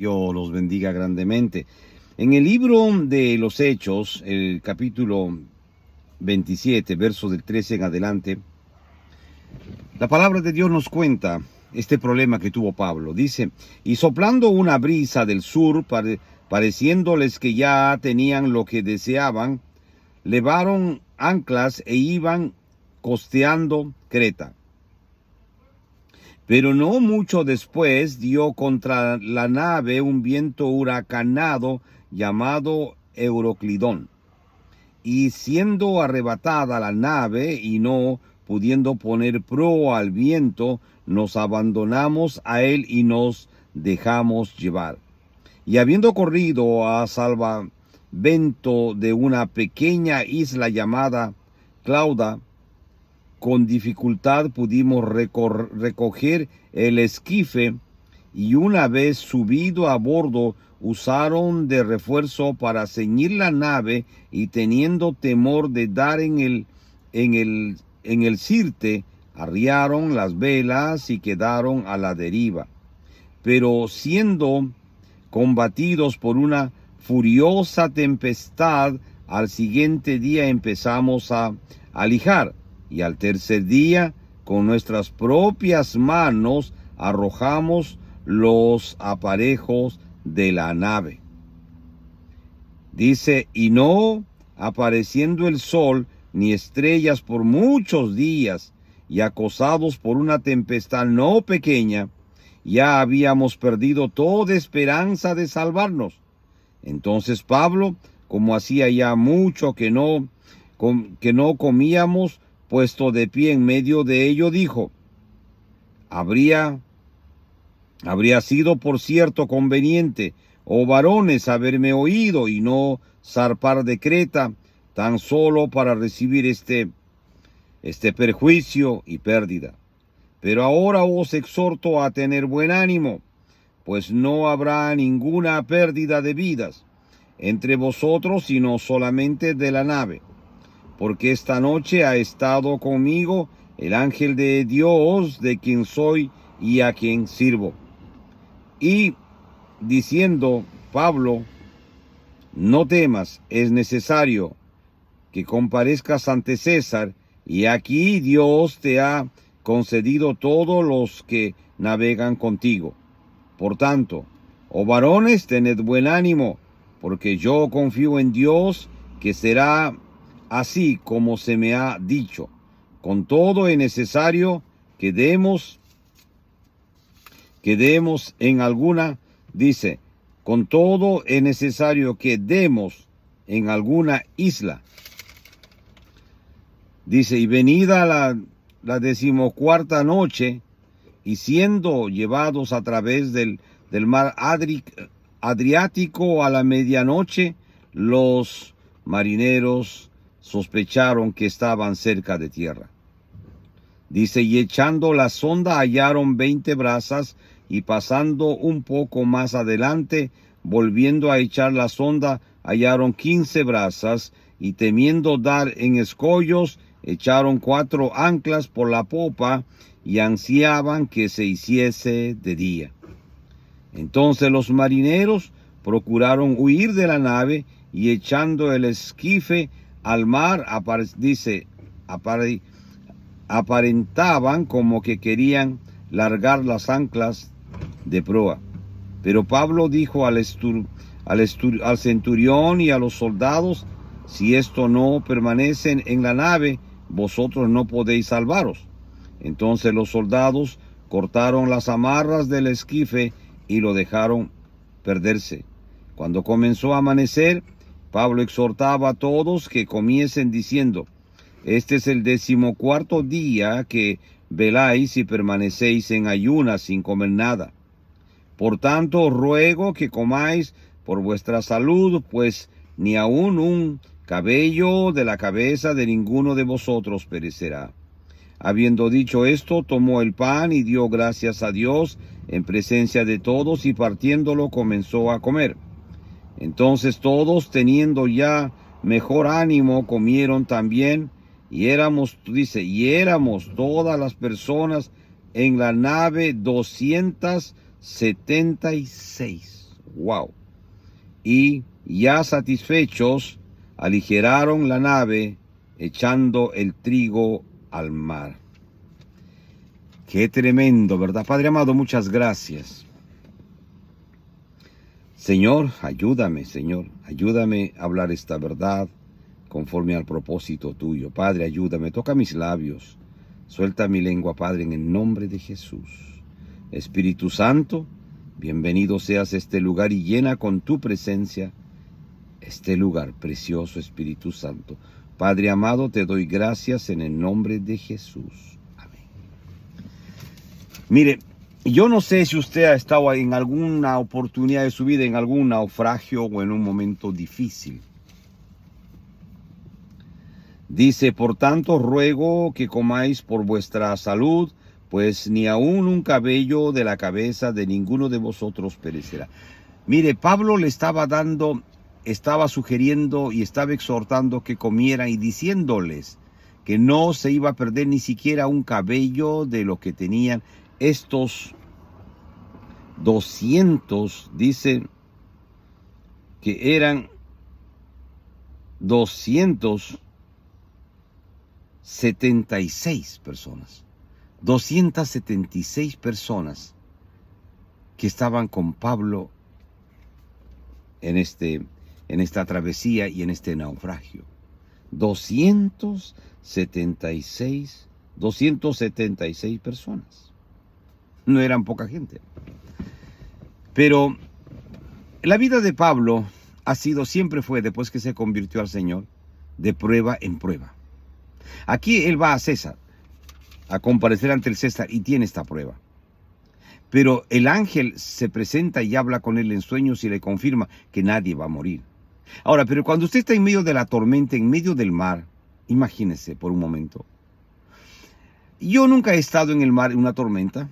Dios los bendiga grandemente. En el libro de los Hechos, el capítulo 27, versos del 13 en adelante, la palabra de Dios nos cuenta este problema que tuvo Pablo. Dice, y soplando una brisa del sur, pareciéndoles que ya tenían lo que deseaban, levaron anclas e iban costeando Creta. Pero no mucho después dio contra la nave un viento huracanado llamado Euroclidón. Y siendo arrebatada la nave y no pudiendo poner proa al viento, nos abandonamos a él y nos dejamos llevar. Y habiendo corrido a salvamento de una pequeña isla llamada Clauda, con dificultad pudimos recoger el esquife, y una vez subido a bordo usaron de refuerzo para ceñir la nave, y teniendo temor de dar en el sirte, arriaron las velas y quedaron a la deriva. Pero siendo combatidos por una furiosa tempestad, al siguiente día empezamos a alijar, y al tercer día, con nuestras propias manos, arrojamos los aparejos de la nave. Dice, y no apareciendo el sol ni estrellas por muchos días, y acosados por una tempestad no pequeña, ya habíamos perdido toda esperanza de salvarnos. Entonces Pablo, como hacía ya mucho que no comíamos, puesto de pie en medio de ello, dijo, habría sido por cierto conveniente, oh varones, haberme oído y no zarpar de Creta, tan solo para recibir este perjuicio y pérdida. Pero ahora os exhorto a tener buen ánimo, pues no habrá ninguna pérdida de vidas entre vosotros, sino solamente de la nave. Porque esta noche ha estado conmigo el ángel de Dios, de quien soy y a quien sirvo. Y diciendo Pablo, no temas, es necesario que comparezcas ante César, y aquí Dios te ha concedido todos los que navegan contigo. Por tanto, oh varones, tened buen ánimo, porque yo confío en Dios, que será así como se me ha dicho. Con todo es necesario que demos en alguna, dice, con todo es necesario que demos en alguna isla. Dice, y venida la 14ª noche, y siendo llevados a través del mar Adriático a la medianoche, los marineros sospecharon que estaban cerca de tierra. Dice, y echando la sonda hallaron 20 brazas, y pasando un poco más adelante, volviendo a echar la sonda, hallaron 15 brazas, y temiendo dar en escollos, echaron 4 anclas por la popa, y ansiaban que se hiciese de día. Entonces los marineros procuraron huir de la nave, y echando el esquife al mar, aparentaban como que querían largar las anclas de proa. Pero Pablo dijo al centurión y a los soldados, si esto no permanecen en la nave, vosotros no podéis salvaros. Entonces los soldados cortaron las amarras del esquife y lo dejaron perderse. Cuando comenzó a amanecer, Pablo exhortaba a todos que comiesen diciendo, este es el 14º día que veláis y permanecéis en ayunas sin comer nada. Por tanto, os ruego que comáis por vuestra salud, pues ni aun un cabello de la cabeza de ninguno de vosotros perecerá. Habiendo dicho esto, tomó el pan y dio gracias a Dios en presencia de todos, y partiéndolo comenzó a comer. Entonces todos, teniendo ya mejor ánimo, comieron también, y éramos todas las personas en la nave 276. Wow. Y ya satisfechos, aligeraron la nave, echando el trigo al mar. Qué tremendo, ¿verdad? Padre amado, muchas gracias. Señor, ayúdame a hablar esta verdad conforme al propósito tuyo. Padre, ayúdame, toca mis labios, suelta mi lengua, Padre, en el nombre de Jesús. Espíritu Santo, bienvenido seas a este lugar y llena con tu presencia este lugar, precioso Espíritu Santo. Padre amado, te doy gracias en el nombre de Jesús. Amén. Mire, yo no sé si usted ha estado en alguna oportunidad de su vida, en algún naufragio o en un momento difícil. Dice, por tanto, ruego que comáis por vuestra salud, pues ni aun un cabello de la cabeza de ninguno de vosotros perecerá. Mire, Pablo le estaba sugiriendo y estaba exhortando que comieran y diciéndoles que no se iba a perder ni siquiera un cabello de lo que tenían estos 200, dicen que eran 276 personas. 276 personas que estaban con Pablo en esta travesía y en este naufragio. 276 personas. No eran poca gente. Pero la vida de Pablo siempre fue, después que se convirtió al Señor, de prueba en prueba. Aquí él va a César, a comparecer ante el César, y tiene esta prueba. Pero el ángel se presenta y habla con él en sueños y le confirma que nadie va a morir. Ahora, pero cuando usted está en medio de la tormenta, en medio del mar, imagínese por un momento. Yo nunca he estado en el mar en una tormenta.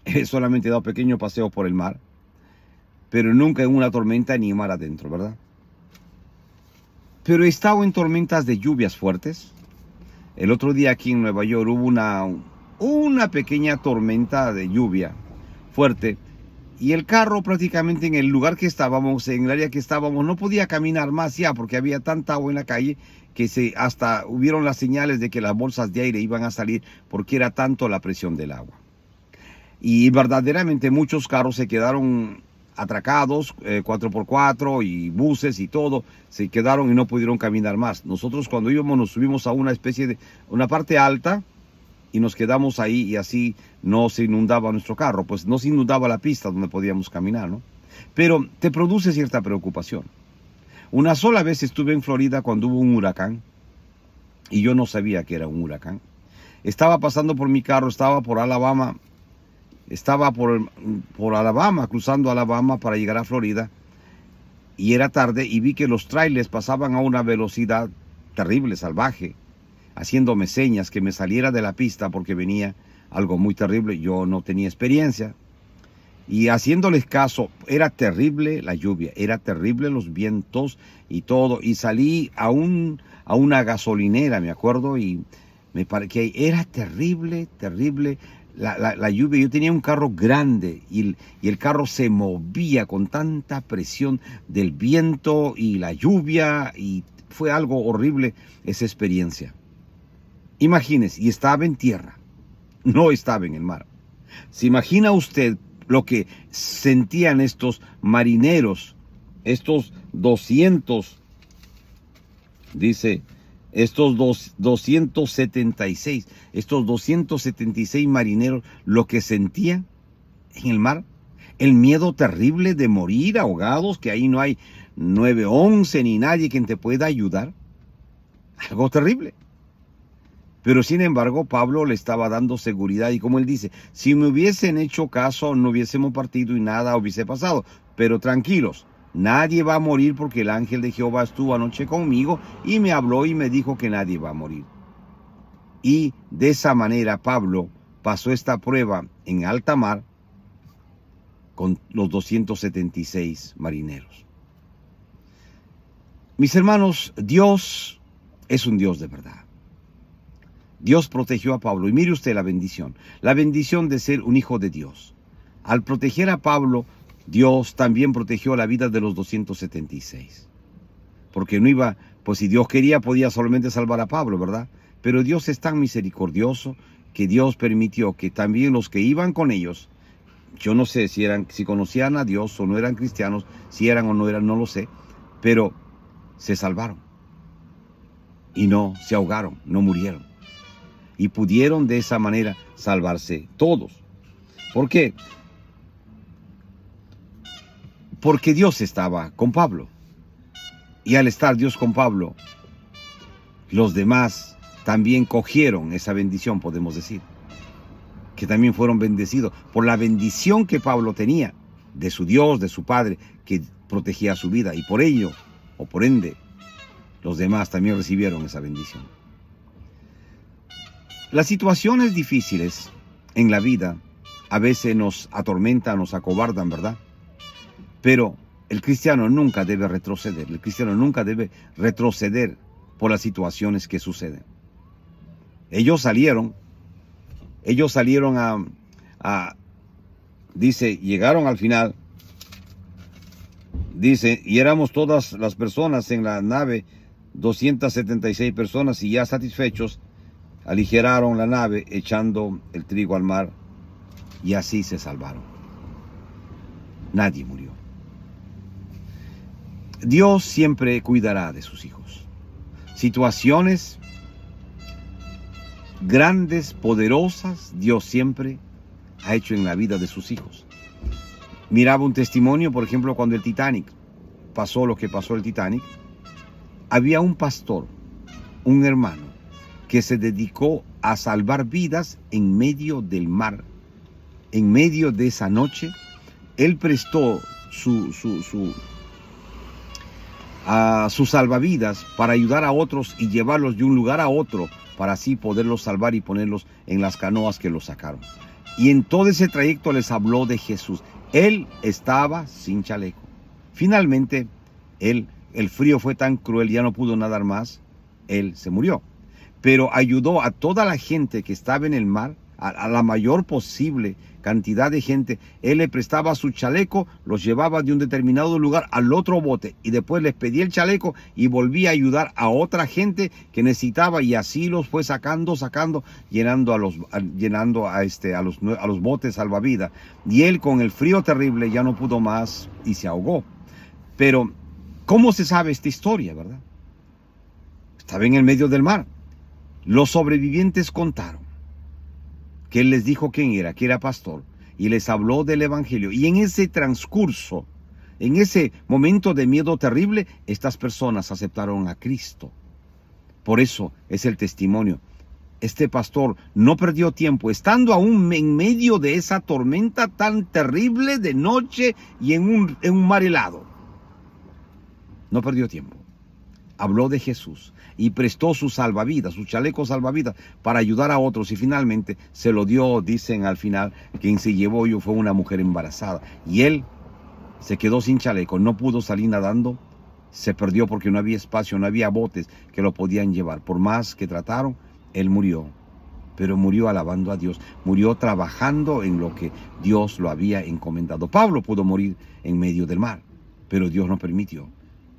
He solamente dado pequeños paseos por el mar, pero nunca en una tormenta ni en mar adentro, ¿verdad? Pero he estado en tormentas de lluvias fuertes. El otro día aquí en Nueva York hubo una pequeña tormenta de lluvia fuerte y el carro prácticamente en el lugar que estábamos, en el área que estábamos, no podía caminar más ya porque había tanta agua en la calle que hasta hubieron las señales de que las bolsas de aire iban a salir porque era tanto la presión del agua. Y verdaderamente muchos carros se quedaron atracados, 4x4 y buses y todo, se quedaron y no pudieron caminar más. Nosotros cuando íbamos nos subimos a una parte alta y nos quedamos ahí y así no se inundaba nuestro carro, pues no se inundaba la pista donde podíamos caminar, ¿no? Pero te produce cierta preocupación. Una sola vez estuve en Florida cuando hubo un huracán y yo no sabía que era un huracán. Estaba pasando por mi carro, estaba por Alabama, cruzando Alabama para llegar a Florida, y era tarde y vi que los trailers pasaban a una velocidad terrible, salvaje, haciéndome señas que me saliera de la pista porque venía algo muy terrible. Yo no tenía experiencia y haciéndoles caso, era terrible la lluvia, era terrible los vientos y todo, y salí a una gasolinera, me acuerdo, y me pareció que era terrible la lluvia. Yo tenía un carro grande y el carro se movía con tanta presión del viento y la lluvia, y fue algo horrible esa experiencia. Imagínese, y estaba en tierra, no estaba en el mar. ¿Se imagina usted lo que sentían estos marineros, estos 200, dice, estos 276 marineros, lo que sentían en el mar? El miedo terrible de morir ahogados, que ahí no hay 911 ni nadie quien te pueda ayudar. Algo terrible. Pero sin embargo, Pablo le estaba dando seguridad, y como él dice, si me hubiesen hecho caso, no hubiésemos partido y nada hubiese pasado. Pero tranquilos, nadie va a morir porque el ángel de Jehová estuvo anoche conmigo y me habló y me dijo que nadie va a morir. Y de esa manera Pablo pasó esta prueba en alta mar con los 276 marineros. Mis hermanos, Dios es un Dios de verdad. Dios protegió a Pablo, y mire usted la bendición de ser un hijo de Dios. Al proteger a Pablo, Dios también protegió la vida de los 276. Porque no iba, pues si Dios quería, podía solamente salvar a Pablo, ¿verdad? Pero Dios es tan misericordioso que Dios permitió que también los que iban con ellos, yo no sé si conocían a Dios o no eran cristianos, si eran o no eran, no lo sé, pero se salvaron. Y no se ahogaron, no murieron. Y pudieron de esa manera salvarse todos. ¿Por qué? Porque Dios estaba con Pablo. Y al estar Dios con Pablo, los demás también cogieron esa bendición, podemos decir. Que también fueron bendecidos por la bendición que Pablo tenía de su Dios, de su Padre, que protegía su vida. Y por ello, o por ende, los demás también recibieron esa bendición. Las situaciones difíciles en la vida a veces nos atormentan, nos acobardan, ¿verdad? Pero el cristiano nunca debe retroceder. El cristiano nunca debe retroceder por las situaciones que suceden. Ellos salieron dice, llegaron al final, dice, y éramos todas las personas en la nave, 276 personas, y ya satisfechos, aligeraron la nave echando el trigo al mar, y así se salvaron. Nadie murió. Dios siempre cuidará de sus hijos. Situaciones grandes, poderosas, Dios siempre ha hecho en la vida de sus hijos. Miraba un testimonio, por ejemplo, cuando el Titanic pasó lo que pasó el Titanic, había un pastor, un hermano, que se dedicó a salvar vidas en medio del mar. En medio de esa noche, él prestó sus salvavidas para ayudar a otros y llevarlos de un lugar a otro, para así poderlos salvar y ponerlos en las canoas que los sacaron. Y en todo ese trayecto les habló de Jesús. Él estaba sin chaleco. Finalmente, el frío fue tan cruel, ya no pudo nadar más, él se murió. Pero ayudó a toda la gente que estaba en el mar, a la mayor posible cantidad de gente. Él le prestaba su chaleco, los llevaba de un determinado lugar al otro bote y después les pedía el chaleco y volvía a ayudar a otra gente que necesitaba, y así los fue sacando, llenando a los botes salvavidas. Y él, con el frío terrible, ya no pudo más y se ahogó. Pero ¿cómo se sabe esta historia, verdad? Estaba en el medio del mar. Los sobrevivientes contaron que él les dijo quién era, que era pastor, y les habló del evangelio. Y en ese transcurso, en ese momento de miedo terrible, estas personas aceptaron a Cristo. Por eso es el testimonio. Este pastor no perdió tiempo, estando aún en medio de esa tormenta tan terrible de noche y en un mar helado. No perdió tiempo. Habló de Jesús y prestó su salvavidas, su chaleco salvavidas, para ayudar a otros, y finalmente se lo dio. Dicen al final, quien se llevó fue una mujer embarazada, y él se quedó sin chaleco, no pudo salir nadando, se perdió porque no había espacio, no había botes que lo podían llevar. Por más que trataron, él murió, pero murió alabando a Dios, murió trabajando en lo que Dios lo había encomendado. Pablo pudo morir en medio del mar, pero Dios no permitió.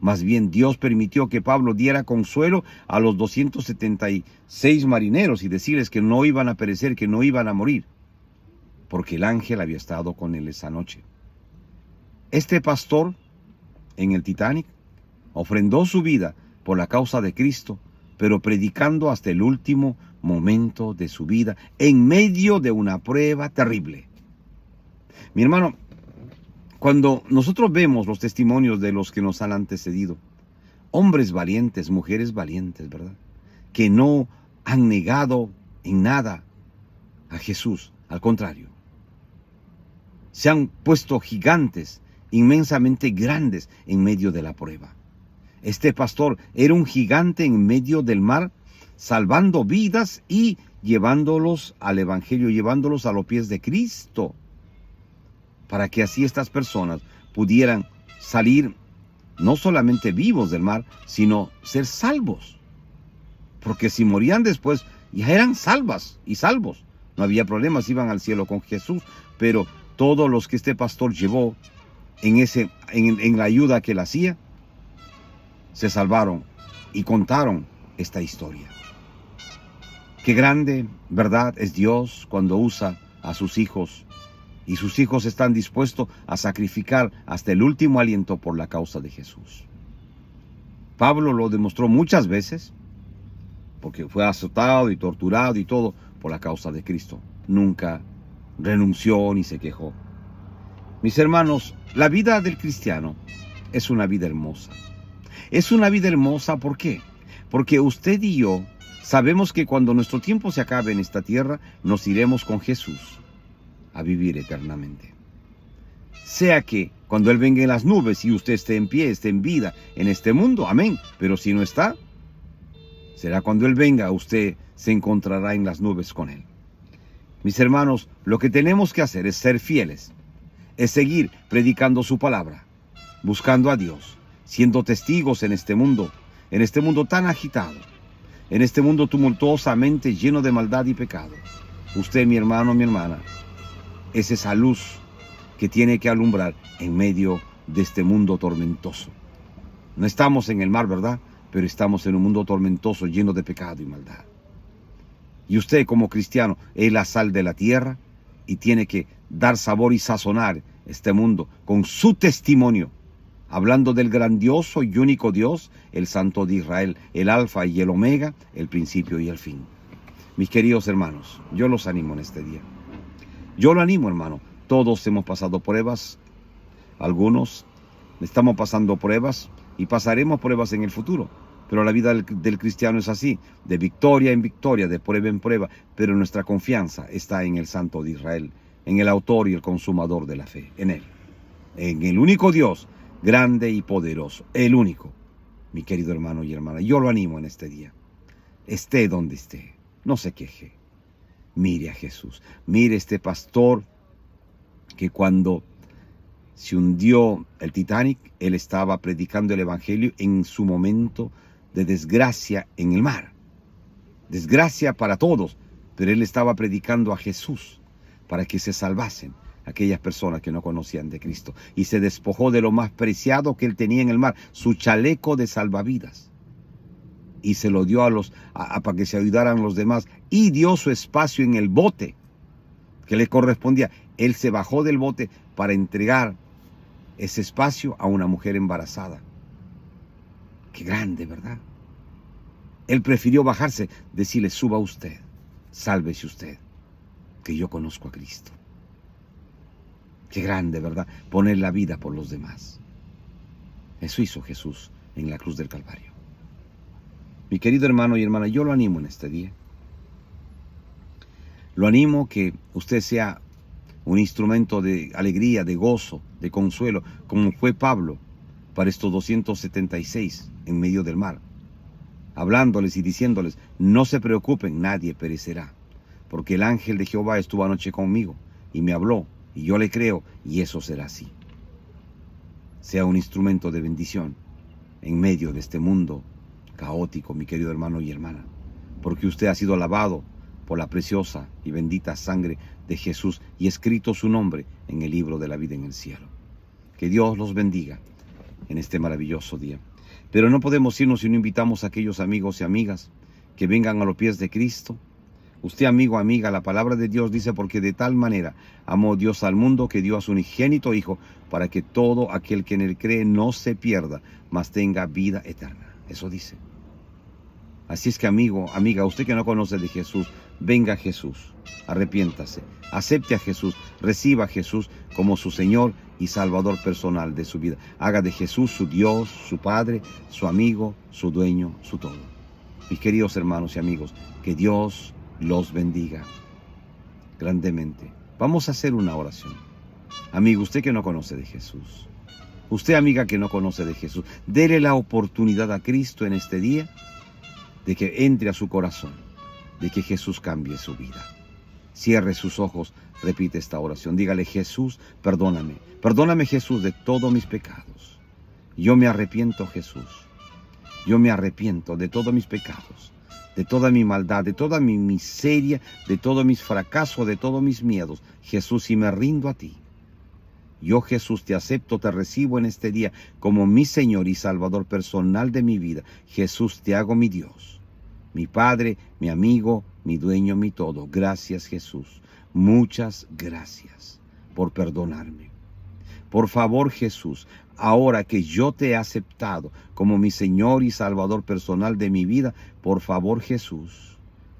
Más bien, Dios permitió que Pablo diera consuelo a los 276 marineros y decirles que no iban a perecer, que no iban a morir, porque el ángel había estado con él esa noche. Este pastor en el Titanic ofrendó su vida por la causa de Cristo, pero predicando hasta el último momento de su vida, en medio de una prueba terrible. Mi hermano, cuando nosotros vemos los testimonios de los que nos han antecedido, hombres valientes, mujeres valientes, ¿verdad?, que no han negado en nada a Jesús, al contrario, se han puesto gigantes, inmensamente grandes en medio de la prueba. Este pastor era un gigante en medio del mar, salvando vidas y llevándolos al evangelio, llevándolos a los pies de Cristo, para que así estas personas pudieran salir no solamente vivos del mar, sino ser salvos. Porque si morían después, ya eran salvas y salvos. No había problemas, iban al cielo con Jesús. Pero todos los que este pastor llevó en la ayuda que él hacía, se salvaron y contaron esta historia. Qué grande, ¿verdad?, es Dios cuando usa a sus hijos, y sus hijos están dispuestos a sacrificar hasta el último aliento por la causa de Jesús. Pablo lo demostró muchas veces, porque fue azotado y torturado y todo por la causa de Cristo. Nunca renunció ni se quejó. Mis hermanos, la vida del cristiano es una vida hermosa. Es una vida hermosa, ¿por qué? Porque usted y yo sabemos que cuando nuestro tiempo se acabe en esta tierra, nos iremos con Jesús a vivir eternamente. Sea que cuando Él venga en las nubes y usted esté en pie, esté en vida en este mundo, amén. Pero si no está, será cuando Él venga, usted se encontrará en las nubes con Él. Mis hermanos, lo que tenemos que hacer es ser fieles, es seguir predicando su palabra, buscando a Dios, siendo testigos en este mundo tan agitado, en este mundo tumultuosamente lleno de maldad y pecado. Usted, mi hermano, mi hermana, es esa luz que tiene que alumbrar en medio de este mundo tormentoso. No estamos en el mar, ¿verdad? Pero estamos en un mundo tormentoso lleno de pecado y maldad. Y usted como cristiano es la sal de la tierra y tiene que dar sabor y sazonar este mundo con su testimonio, hablando del grandioso y único Dios, el Santo de Israel, el Alfa y el Omega, el principio y el fin. Mis queridos hermanos, yo los animo en este día. Yo lo animo, hermano. Todos hemos pasado pruebas, algunos estamos pasando pruebas y pasaremos pruebas en el futuro. Pero la vida del cristiano es así, de victoria en victoria, de prueba en prueba, pero nuestra confianza está en el Santo de Israel, en el autor y el consumador de la fe, en Él, en el único Dios, grande y poderoso, el único. Mi querido hermano y hermana, yo lo animo en este día. Esté donde esté, no se queje. Mire a Jesús, mire este pastor que cuando se hundió el Titanic, él estaba predicando el Evangelio en su momento de desgracia en el mar. Desgracia para todos, pero él estaba predicando a Jesús para que se salvasen aquellas personas que no conocían de Cristo. Y se despojó de lo más preciado que él tenía en el mar, su chaleco de salvavidas. Y se lo dio para que se ayudaran los demás. Y dio su espacio en el bote que le correspondía. Él se bajó del bote para entregar ese espacio a una mujer embarazada. Qué grande, ¿verdad? Él prefirió bajarse, decirle: suba usted, sálvese usted, que yo conozco a Cristo. Qué grande, ¿verdad? Poner la vida por los demás. Eso hizo Jesús en la cruz del Calvario. Mi querido hermano y hermana, yo lo animo en este día. Lo animo que usted sea un instrumento de alegría, de gozo, de consuelo, como fue Pablo para estos 276 en medio del mar, hablándoles y diciéndoles: no se preocupen, nadie perecerá, porque el ángel de Jehová estuvo anoche conmigo y me habló, y yo le creo, y eso será así. Sea un instrumento de bendición en medio de este mundo caótico, mi querido hermano y hermana, porque usted ha sido lavado por la preciosa y bendita sangre de Jesús y escrito su nombre en el libro de la vida en el cielo. Que Dios los bendiga en este maravilloso día. Pero no podemos irnos si no invitamos a aquellos amigos y amigas que vengan a los pies de Cristo. Usted, amigo, amiga, la palabra de Dios dice: porque de tal manera amó Dios al mundo que dio a su unigénito Hijo, para que todo aquel que en él cree no se pierda, mas tenga vida eterna. Eso dice. Así es que, amigo, amiga, usted que no conoce de Jesús, venga a Jesús, arrepiéntase, acepte a Jesús, reciba a Jesús como su Señor y Salvador personal de su vida. Haga de Jesús su Dios, su Padre, su amigo, su dueño, su todo. Mis queridos hermanos y amigos, que Dios los bendiga grandemente. Vamos a hacer una oración. Amigo, usted que no conoce de Jesús, usted, amiga, que no conoce de Jesús, dele la oportunidad a Cristo en este día de que entre a su corazón, de que Jesús cambie su vida. Cierre sus ojos, repite esta oración. Dígale: Jesús, perdóname. Perdóname, Jesús, de todos mis pecados. Yo me arrepiento, Jesús. Yo me arrepiento de todos mis pecados, de toda mi maldad, de toda mi miseria, de todos mis fracasos, de todos mis miedos. Jesús, y me rindo a ti. Yo, Jesús, te acepto, te recibo en este día como mi Señor y Salvador personal de mi vida. Jesús, te hago mi Dios, mi Padre, mi amigo, mi dueño, mi todo. Gracias, Jesús. Muchas gracias por perdonarme. Por favor, Jesús, ahora que yo te he aceptado como mi Señor y Salvador personal de mi vida, por favor, Jesús,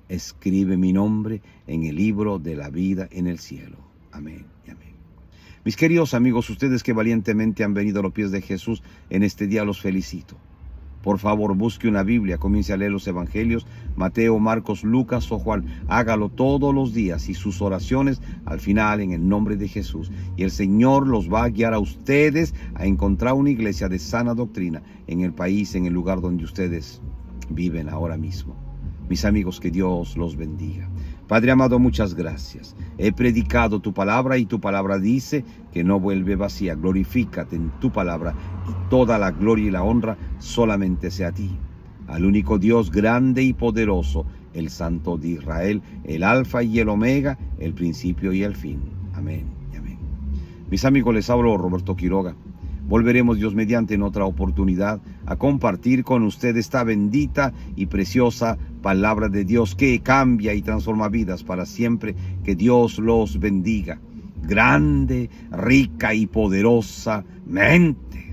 escribe mi nombre en el libro de la vida en el cielo. Amén y amén. Mis queridos amigos, ustedes que valientemente han venido a los pies de Jesús en este día, los felicito. Por favor, busque una Biblia, comience a leer los Evangelios, Mateo, Marcos, Lucas o Juan. Hágalo todos los días y sus oraciones al final en el nombre de Jesús. Y el Señor los va a guiar a ustedes a encontrar una iglesia de sana doctrina en el país, en el lugar donde ustedes viven ahora mismo. Mis amigos, que Dios los bendiga. Padre amado, muchas gracias. He predicado tu palabra y tu palabra dice que no vuelve vacía. Glorifícate en tu palabra y toda la gloria y la honra solamente sea a ti, al único Dios grande y poderoso, el Santo de Israel, el Alfa y el Omega, el principio y el fin. Amén y amén. Mis amigos, les hablo Roberto Quiroga. Volveremos, Dios mediante, en otra oportunidad a compartir con usted esta bendita y preciosa palabra de Dios que cambia y transforma vidas para siempre. Que Dios los bendiga grande, rica y poderosamente.